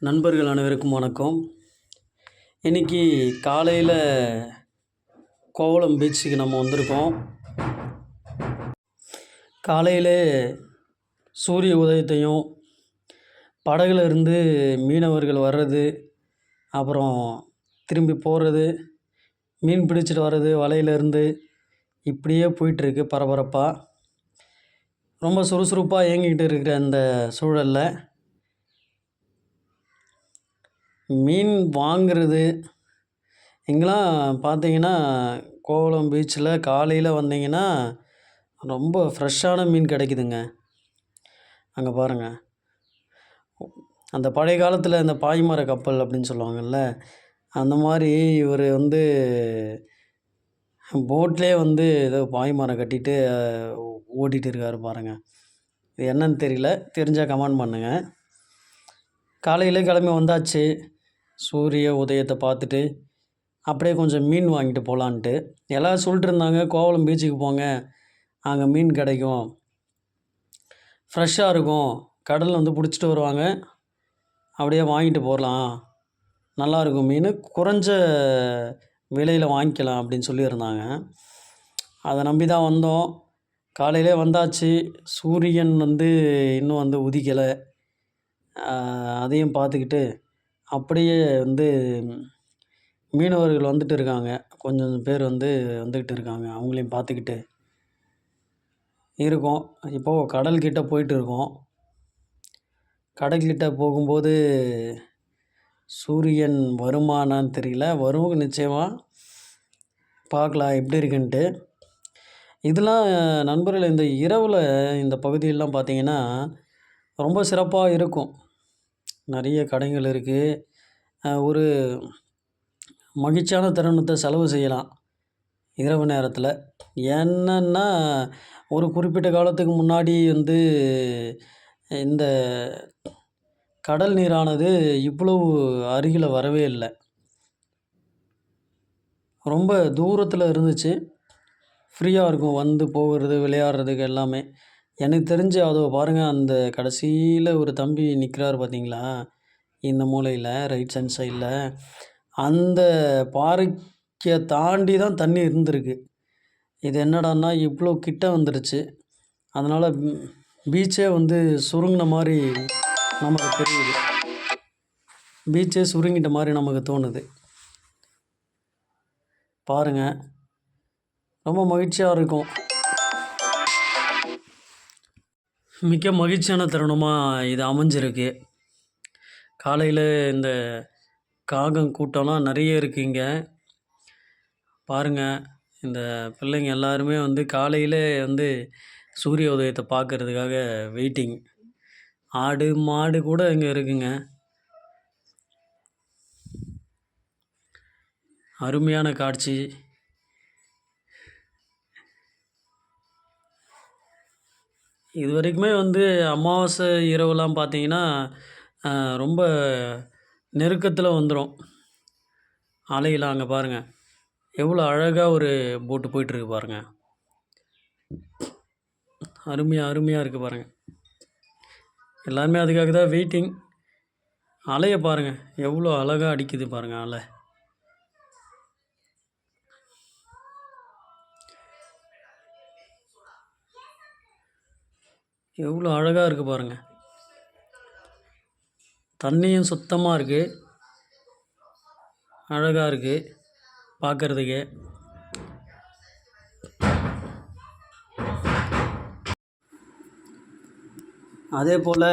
நண்பர்கள் அனைவருக்கும் வணக்கம். இன்றைக்கி காலையில் கோவளம் பீச்சுக்கு நம்ம வந்திருக்கோம். காலையிலே சூரிய உதயத்தையும், படகுல இருந்து மீனவர்கள் வர்றது, அப்புறம் திரும்பி போகிறது, மீன் பிடிச்சிட்டு வர்றது வலையிலேருந்து இப்படியே போயிட்டுருக்கு பரபரப்பாக. ரொம்ப சுறுசுறுப்பாக இயங்கிக்கிட்டு இருக்கிற அந்த சூழலில் மீன் வாங்கிறது இங்கெல்லாம் பார்த்தீங்கன்னா, கோவளம் பீச்சில் காலையில் வந்தீங்கன்னா ரொம்ப ஃப்ரெஷ்ஷான மீன் கிடைக்குதுங்க. அங்கே பாருங்கள், அந்த பழைய காலத்தில் இந்த பாய்மர கப்பல் அப்படின்னு சொல்லுவாங்கள்ல, அந்த மாதிரி இவர் போட்லேயே ஏதோ பாய்மரம் கட்டிட்டு ஓட்டிகிட்டு இருக்கார் பாருங்கள். இது என்னன்னு தெரியல, தெரிஞ்சால் கமெண்ட் பண்ணுங்கள். காலையில் கிளம்பி வந்தாச்சு. சூரிய உதயத்தை பார்த்துட்டு அப்படியே கொஞ்சம் மீன் வாங்கிட்டு போகலான்ட்டு எல்லோரும் சொல்லிட்டு இருந்தாங்க, கோவளம் பீச்சுக்கு போங்க, அங்கே மீன் கிடைக்கும், ஃப்ரெஷ்ஷாக இருக்கும், கடலில் பிடிச்சிட்டு வருவாங்க, அப்படியே வாங்கிட்டு போகலாம், நல்லாயிருக்கும் மீன், குறைஞ்ச விலையில் வாங்கிக்கலாம் அப்படின்னு சொல்லியிருந்தாங்க. அதை நம்பி தான் வந்தோம். காலையிலே வந்தாச்சு. சூரியன் இன்னும் உதிக்கலை. அதையும் பார்த்துக்கிட்டு அப்படியே மீனவர்கள் வந்துட்டு இருக்காங்க. கொஞ்சம் பேர் வந்துக்கிட்டு இருக்காங்க. அவங்களையும் பார்த்துக்கிட்டு இருக்கோம். இப்போது கடல்கிட்ட போயிட்டு இருக்கோம். கடல்கிட்ட போகும்போது சூரியன் வருமானான்னு தெரியல, வரும் நிச்சயமாக, பார்க்கலாம் எப்படி இருக்குன்ட்டு. இதெல்லாம் நண்பர்கள் இந்த இரவில் இந்த பகுதியெல்லாம் பார்த்திங்கன்னா ரொம்ப சிறப்பாக இருக்கும். நிறைய கடைகள் இருக்குது. ஒரு மகிழ்ச்சியான தருணத்தை செலவு செய்யலாம் இரவு நேரத்தில். என்னன்னா, ஒரு குறிப்பிட்ட காலத்துக்கு முன்னாடி இந்த கடல் நீரானது இவ்வளவு அருகில் வரவே இல்லை. ரொம்ப தூரத்தில் இருந்துச்சு. ஃப்ரீயாக இருக்கும், வந்து போகிறது, விளையாடுறதுக்கு எல்லாமே. எனக்கு தெரிஞ்சு அதோ பாருங்கள், அந்த கடைசியில் ஒரு தம்பி நிற்கிறாரு பார்த்தீங்களா, இந்த மூலையில் ரைட் ஹேண்ட் சைடில், அந்த பாறையை தாண்டி தான் தண்ணி இருந்திருக்கு. இது என்னடான்னா இவ்வளோ கிட்ட வந்துருச்சு. அதனால் பீச்சே சுருங்கின மாதிரி நமக்கு தெரியுது. பீச்சே சுருங்கிட்ட மாதிரி நமக்கு தோணுது. பாருங்கள், ரொம்ப மகிழ்ச்சியாக இருக்கும். மிக்க மகிழ்ச்சியான தருணமாக இது அமைஞ்சிருக்கு. காலையில் இந்த காகம் கூட்டம்லாம் நிறைய இருக்குது இங்கே. பாருங்கள், இந்த பிள்ளைங்க எல்லாருமே காலையில் சூரிய உதயத்தை பார்க்குறதுக்காக வெயிட்டிங். ஆடு மாடு கூட இங்கே இருக்குங்க. அருமையான காட்சி. இது வரைக்குமே அமாவாசை இரவுலாம் பார்த்திங்கன்னா ரொம்ப நெருக்கத்தில் வந்துடும் அலையெல்லாம். அங்கே பாருங்கள், எவ்வளோ அழகாக ஒரு போட்டு போயிட்டுருக்கு பாருங்கள். அருமையாக இருக்குது பாருங்கள். எல்லாருமே அதுக்காக தான் வெயிட்டிங். அலையை பாருங்கள், எவ்வளோ அழகாக அடிக்குது பாருங்கள் அலை. எவ்வளோ அழகாக இருக்குது பாருங்கள். தண்ணியும் சுத்தமாக இருக்குது, அழகாக இருக்குது பார்க்குறதுக்கு. அதே போல்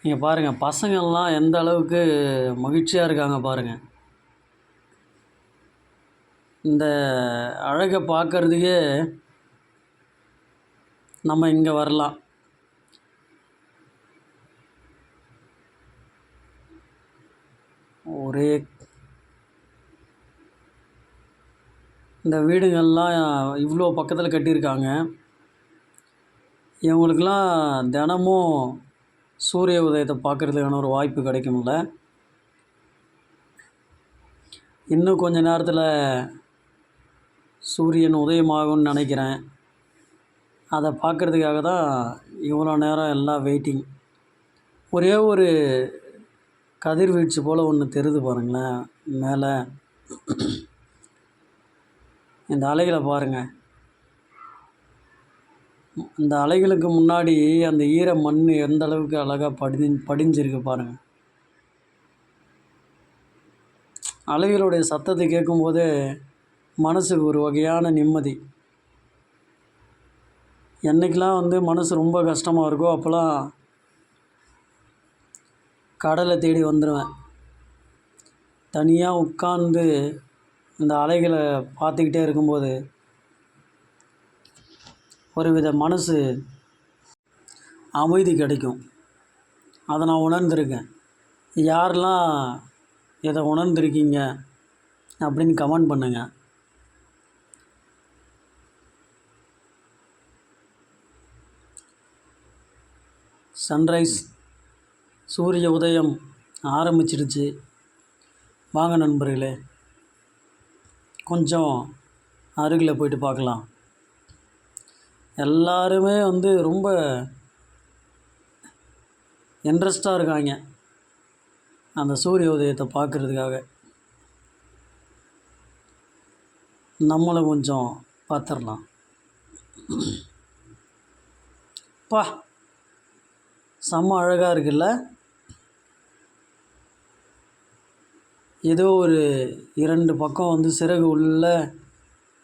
இங்கே பாருங்கள், பசங்கள்லாம் எந்த அளவுக்கு மகிழ்ச்சியாக இருக்காங்க பாருங்கள். இந்த அழகை பார்க்குறதுக்கே நம்ம இங்கே வரலாம். ஒரே இந்த வீடுகள்லாம் இவ்வளோ பக்கத்தில் கட்டியிருக்காங்க. இவங்களுக்கெல்லாம் தினமும் சூரிய உதயத்தை பார்க்குறதுக்கான ஒரு வாய்ப்பு கிடைக்கும்ல. இன்னும் கொஞ்சம் நேரத்தில் சூரியன் உதயமாகும்னு நினைக்கிறேன். அதை பார்க்குறதுக்காக தான் இவ்வளோ நேரம் எல்லாம் வெயிட்டிங். ஒரே ஒரு கதிர்வீச்சு போல் ஒன்று தெரியுது பாருங்களேன் மேலே. இந்த அலைகளை பாருங்கள். இந்த அலைகளுக்கு முன்னாடி அந்த ஈர மண் எந்த அளவுக்கு அழகாக படிஞ்சிருக்கு பாருங்கள். அலைகளுடைய சத்தத்தை கேட்கும்போதே மனசுக்கு ஒரு வகையான நிம்மதி. என்றைக்கெல்லாம் மனசு ரொம்ப கஷ்டமாக இருக்கோ அப்போல்லாம் கடலை தேடி வந்துடுவேன். தனியாக உட்கார்ந்து இந்த அலைகளை பார்த்துக்கிட்டே இருக்கும்போது ஒருவித மனசு அமைதி கிடைக்கும். அதை நான் உணர்ந்திருக்கேன். யாரெல்லாம் இதை உணர்ந்திருக்கீங்க அப்படின்னு கமெண்ட் பண்ணுங்கள். சன்ரைஸ் சூரிய உதயம் ஆரம்பிச்சிடுச்சு. வாங்க நண்பர்களே, கொஞ்சம் அருகில் போயிட்டு பார்க்கலாம். எல்லாருமே ரொம்ப இன்ட்ரெஸ்டாக இருக்காங்க அந்த சூரிய உதயத்தை பார்க்குறதுக்காக. நம்மளும் கொஞ்சம் பார்த்துடலாம். பா, செம்ம அழகாக இருக்குல்ல. ஏதோ ஒரு 2 பக்கம் சிறகு உள்ள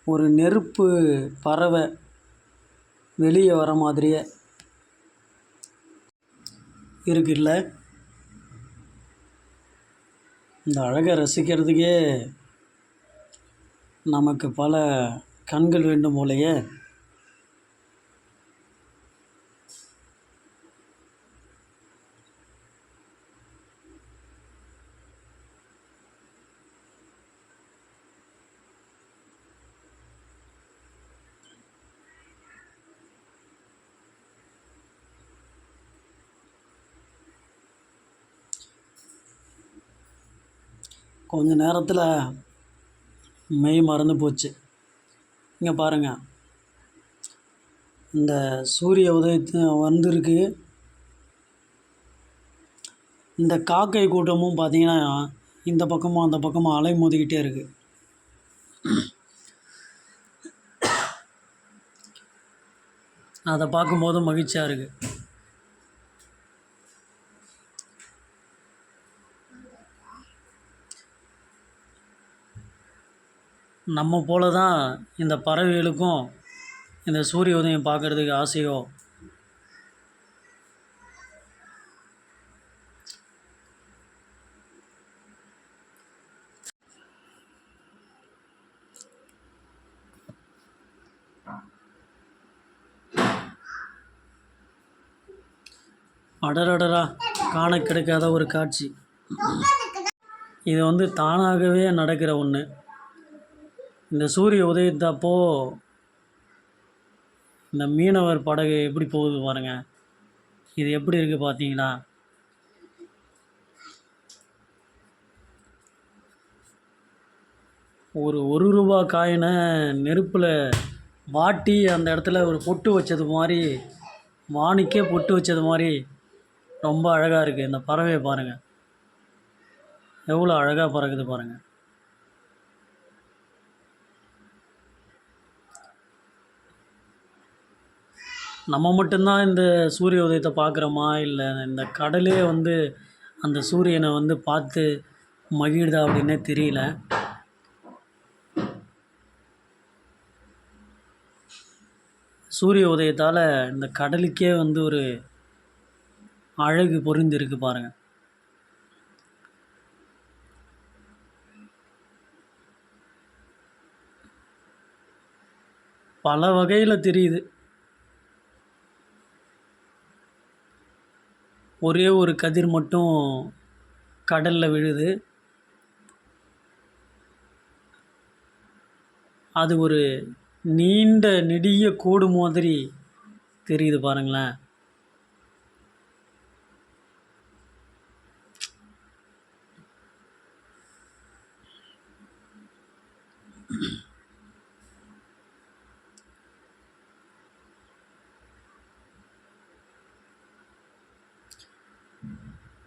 ஒரு நெருப்பு பறவை வெளியே வர மாதிரியே இருக்குல்ல. இந்த அழகை ரசிக்கிறதுக்கே நமக்கு பல கண்கள் வேண்டும் போலையே. கொஞ்ச நேரத்தில் மெய் மறந்து போச்சு. இங்கே பாருங்கள், இந்த சூரிய உதயத்து வந்திருக்கு. இந்த காக்கை கூட்டமும் பார்த்திங்கன்னா இந்த பக்கமும் அந்த பக்கமும் அலை மோதிக்கிட்டே இருக்குது. அதை பார்க்கும்போது மகிழ்ச்சியாக இருக்குது. நம்ம போல தான் இந்த பறவைகளுக்கும் இந்த சூரிய உதயம் பார்க்குறதுக்கு ஆசையோ. அடரடரா, காண கிடைக்காத ஒரு காட்சி. இது தானாகவே நடக்கிற ஒன்று. இந்த சூரிய உதயத்தப்போ இந்த மீனவர் படகு எப்படி போகுது பாருங்கள். இது எப்படி இருக்குது பார்த்தீங்களா? ஒரு ரூபா காயினை நெருப்பில் வாட்டி அந்த இடத்துல ஒரு பொட்டு வச்சது மாதிரி, வானிக்கே பொட்டு வச்சது மாதிரி ரொம்ப அழகாக இருக்குது. இந்த பறவையை பாருங்கள், எவ்வளோ அழகாக பறக்குது பாருங்கள். நம்ம மட்டும்தான் இந்த சூரிய உதயத்தை பார்க்குறோமா, இல்லை இந்த கடலே அந்த சூரியனை பார்த்து மகிழுதா அப்படின்னே தெரியல. சூரிய உதயத்தால் இந்த கடலுக்கே ஒரு அழகு பொருந்திருக்கு பாருங்கள். பல வகையில் தெரியுது. ஒரே ஒரு கதிர் மட்டும் கடலில் விழுது. அது ஒரு நீண்ட நெடிய கோடு மாதிரி தெரியுது பாருங்களேன்.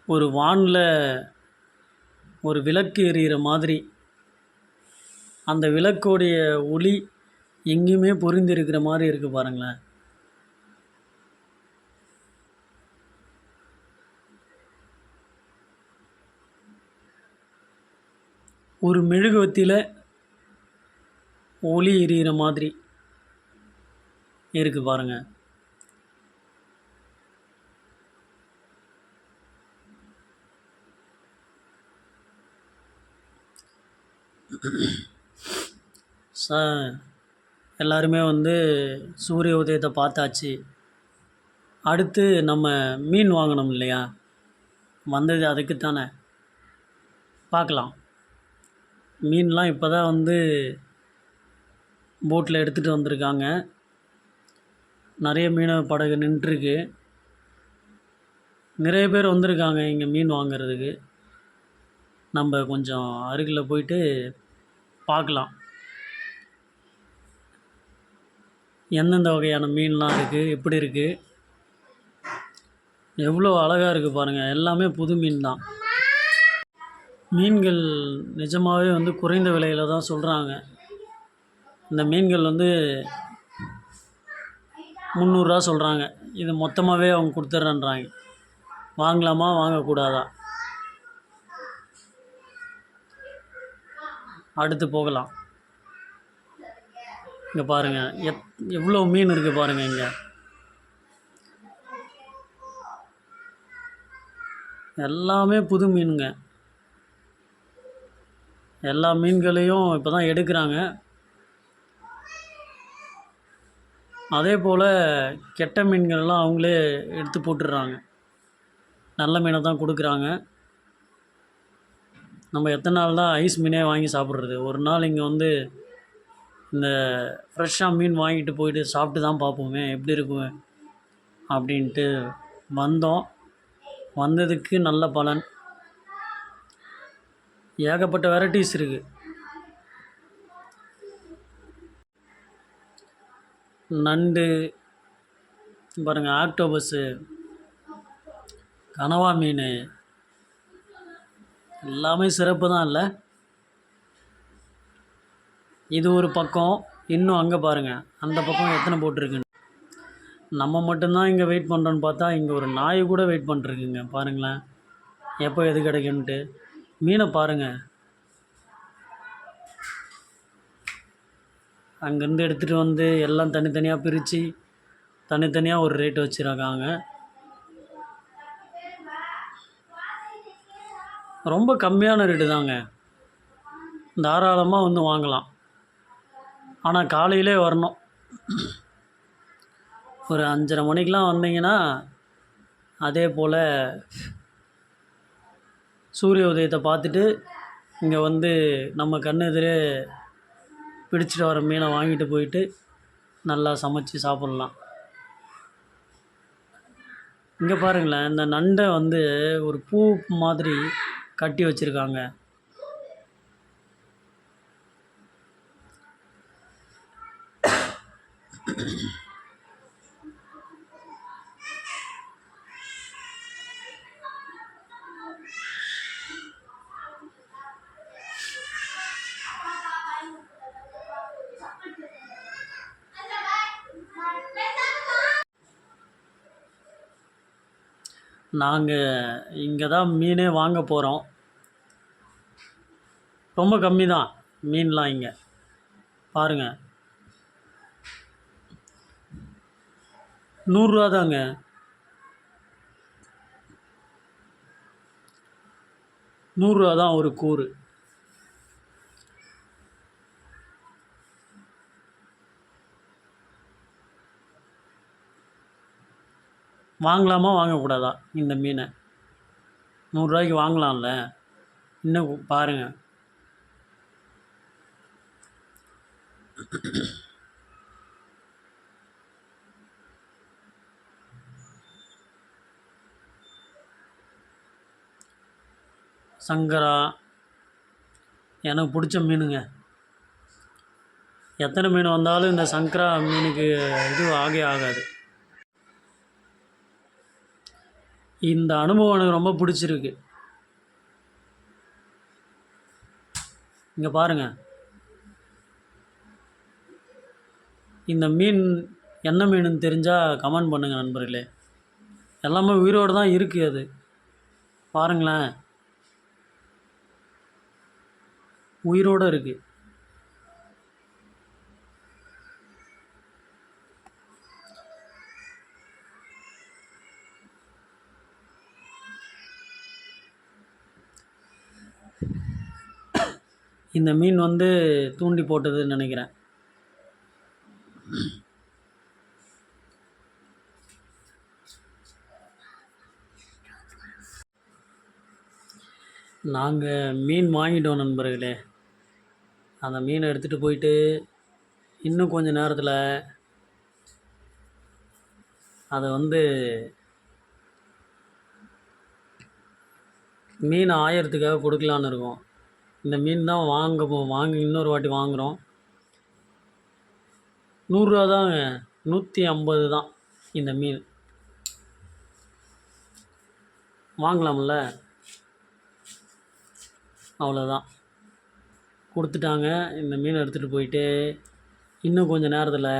ஒரு வானில் ஒரு விளக்கு எரியிற மாதிரி அந்த விளக்கோடைய ஒளி எங்கேயுமே பொருந்தி இருக்கிற மாதிரி இருக்குது பாருங்களேன். ஒரு மெழுகுவர்த்தியில் ஒளி எரியிற மாதிரி இருக்குது பாருங்கள். எல்லாருமே வந்து சூரிய உதயத்தை பார்த்தாச்சு. அடுத்து நம்ம மீன் வாங்கணும் இல்லையா? வந்தது அதுக்குத்தானே. பார்க்கலாம். மீன்லாம் இப்போ தான் வந்து போட்டில் எடுத்துகிட்டு வந்திருக்காங்க. நிறைய மீனவ படகு நின்றுருக்கு. நிறைய பேர் வந்திருக்காங்க இங்கே மீன் வாங்கிறதுக்கு. நம்ம கொஞ்சம் அருகில் போயிட்டு பார்க்கலாம். எந்தெந்த வகையான மீன்லாம் இருக்குது, எப்படி இருக்குது, எவ்வளோ அழகாக இருக்குது பாருங்கள். எல்லாமே புது மீன் தான். மீன்கள் நிஜமாகவே வந்து குறைந்த விலையில் தான் சொல்கிறாங்க. இந்த மீன்கள் வந்து 300 சொல்கிறாங்க. இது மொத்தமாகவே அவங்க கொடுத்துட்றேன்றாங்க. வாங்கலாமா வாங்கக்கூடாதா? அடுத்து போகலாம். இங்கே பாருங்கள், எவ்வளோ மீன் இருக்குது பாருங்கள். இங்கே எல்லாமே புது மீனுங்க. எல்லா மீன்களையும் இப்போ தான் எடுக்கிறாங்க. அதே போல் கெட்ட மீன்கள்லாம் அவங்களே எடுத்து போட்டுடுறாங்க. நல்ல மீனை தான் கொடுக்குறாங்க. நம்ம எத்தனை நாள் தான் ஐஸ் மீனே வாங்கி சாப்பிட்றது? ஒரு நாள் இங்கே வந்து இந்த ஃப்ரெஷ்ஷாக மீன் வாங்கிட்டு போயிட்டு சாப்பிட்டு தான் பார்ப்போமே எப்படி இருக்கும் அப்படின்ட்டு வந்தோம். வந்ததுக்கு நல்ல பலன். ஏகப்பட்ட வெரைட்டிஸ் இருக்குது. நண்டு பாருங்கள், ஆக்டோபஸ்ஸு, கனவா மீன் எல்லாமே சிறப்பு தான் இல்லை? இது ஒரு பக்கம். இன்னும் அங்கே பாருங்கள், அந்த பக்கம் எத்தனை போட்டிருக்குன்னு. நம்ம மட்டும்தான் இங்கே வெயிட் பண்ணுறோன்னு பார்த்தா இங்கே ஒரு நாய் கூட வெயிட் பண்ணிருக்குங்க பாருங்களேன், எப்போ எது கிடைக்குன்ட்டு. மீனை பாருங்கள், அங்கேருந்து எடுத்துகிட்டு வந்து எல்லாம் தனித்தனியாக பிரித்து தனித்தனியாக ஒரு ரேட்டு வச்சுருக்காங்க. ரொம்ப கம்மியான ரேட்டு தாங்க. தாராளமாக வந்து வாங்கலாம். ஆனால் காலையிலே வரணும். ஒரு 5:30 மணிக்கெலாம் வந்தீங்கன்னா அதே போல் சூரிய உதயத்தை பார்த்துட்டு இங்கே வந்து நம்ம கண் எதிரே பிடிச்சிட்டு வர மீனை வாங்கிட்டு போயிட்டு நல்லா சமைச்சு சாப்பிட்லாம். இங்கே பாருங்களேன், இந்த நண்டை வந்து ஒரு பூ மாதிரி கட்டி வச்சுருக்காங்க. நாங்கள் இங்கே தான் மீனே வாங்க போகிறோம். ரொம்ப கம்மி தான் மீன்லாம் இங்கே பாருங்கள். 100 தாங்க. ₹100 தான் ஒரு கூறு. வாங்கலாமா வாங்கக்கூடாதா இந்த மீனை? ₹100 வாங்கலாம்ல? இன்னும் பாருங்கள். சங்கரா எனக்கு பிடிச்ச மீனுங்க. எத்தனை மீன் வந்தாலும் இந்த சங்கரா மீனுக்கு இது ஆகாது. இந்த அனுபவம் எனக்கு ரொம்ப பிடிச்சிருக்கு. இங்கே பாருங்கள், இந்த மீன் என்ன மீனுன்னு தெரிஞ்சால் கமெண்ட் பண்ணுங்கள் நண்பர்களே. எல்லாமே உயிரோடு தான் இருக்குது. அது பாருங்களேன், உயிரோடு இருக்குது. இந்த மீன் வந்து தூண்டி போட்டதுன்னு நினைக்கிறேன். நாங்கள் மீன் வாங்கிட்டோம் நண்பர்களே. அந்த மீனை எடுத்துகிட்டு போயிட்டு இன்னும் கொஞ்சம் நேரத்தில் அதை வந்து மீன் ஆயறதுக்காக கொடுக்கலான்னு இருக்கோம். இந்த மீன் தான் வாங்கி இன்னொரு வாட்டி வாங்குகிறோம். 100 ரூபா தாங்க, 150 தான் இந்த மீன். வாங்கலாம்ல, அவ்வளோதான். கொடுத்துட்டாங்க. இந்த மீனை எடுத்துகிட்டு போயிட்டு இன்னும் கொஞ்சம் நேரத்தில்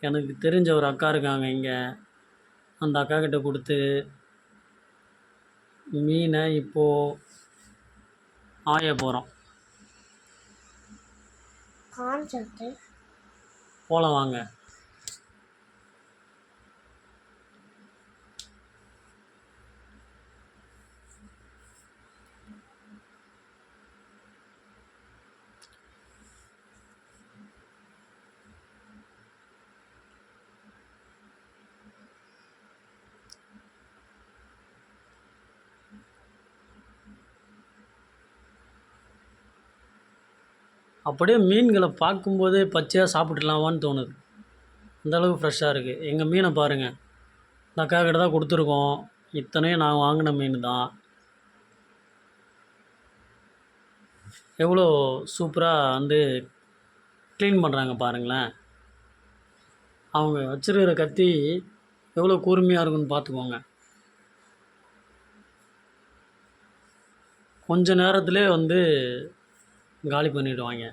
எனக்கு தெரிஞ்ச ஒரு அக்கா இருக்காங்க இங்கே, அந்த அக்கா கிட்ட கொடுத்து மீனை இப்போது ஆய போகிறோம். போகலாம் வாங்க. அப்படியே மீன்களை பார்க்கும்போதே பச்சையாக சாப்பிட்லாமான்னு தோணுது. அந்தளவுக்கு ஃப்ரெஷ்ஷாக இருக்குது. எங்கள் மீனை பாருங்கள், இந்த அக்கா கிட்ட தான் கொடுத்துருக்கோம். இத்தனையும் நான் வாங்கின மீன் தான். எவ்வளோ சூப்பராக வந்து க்ளீன் பண்ணுறாங்க பாருங்களேன். அவங்க வச்சுருக்கிற கத்தி எவ்வளோ கூர்மையாக இருக்குன்னு பார்த்துக்கோங்க. கொஞ்ச நேரத்துலேயே வந்து காலி பண்ணிவிடுவாங்க.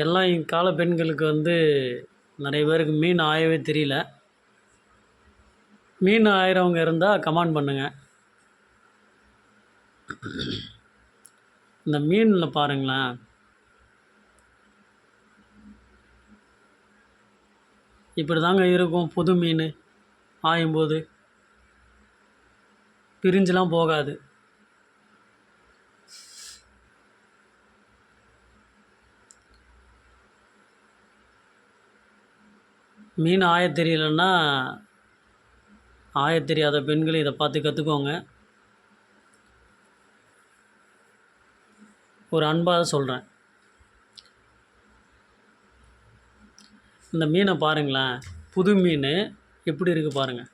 எல்லாம் இக்கால பெண்களுக்கு வந்து நிறைய பேருக்கு மீன் ஆயவே தெரியல. மீன் ஆயிரவங்க இருந்தால் கமெண்ட் பண்ணுங்கள். இந்த மீனில் பாருங்களேன், இப்படி தாங்க இருக்கும். புது மீன் ஆயும்போது பிரிஞ்சுலாம் போகாது. மீன் ஆய தெரியலன்னா, ஆய தெரியாத பெண்கள் இதை பார்த்து கற்றுக்கோங்க. ஒரு அன்பாக சொல்கிறேன். இந்த மீனை பாருங்களேன், புது மீன் எப்படி இருக்குது பாருங்கள்.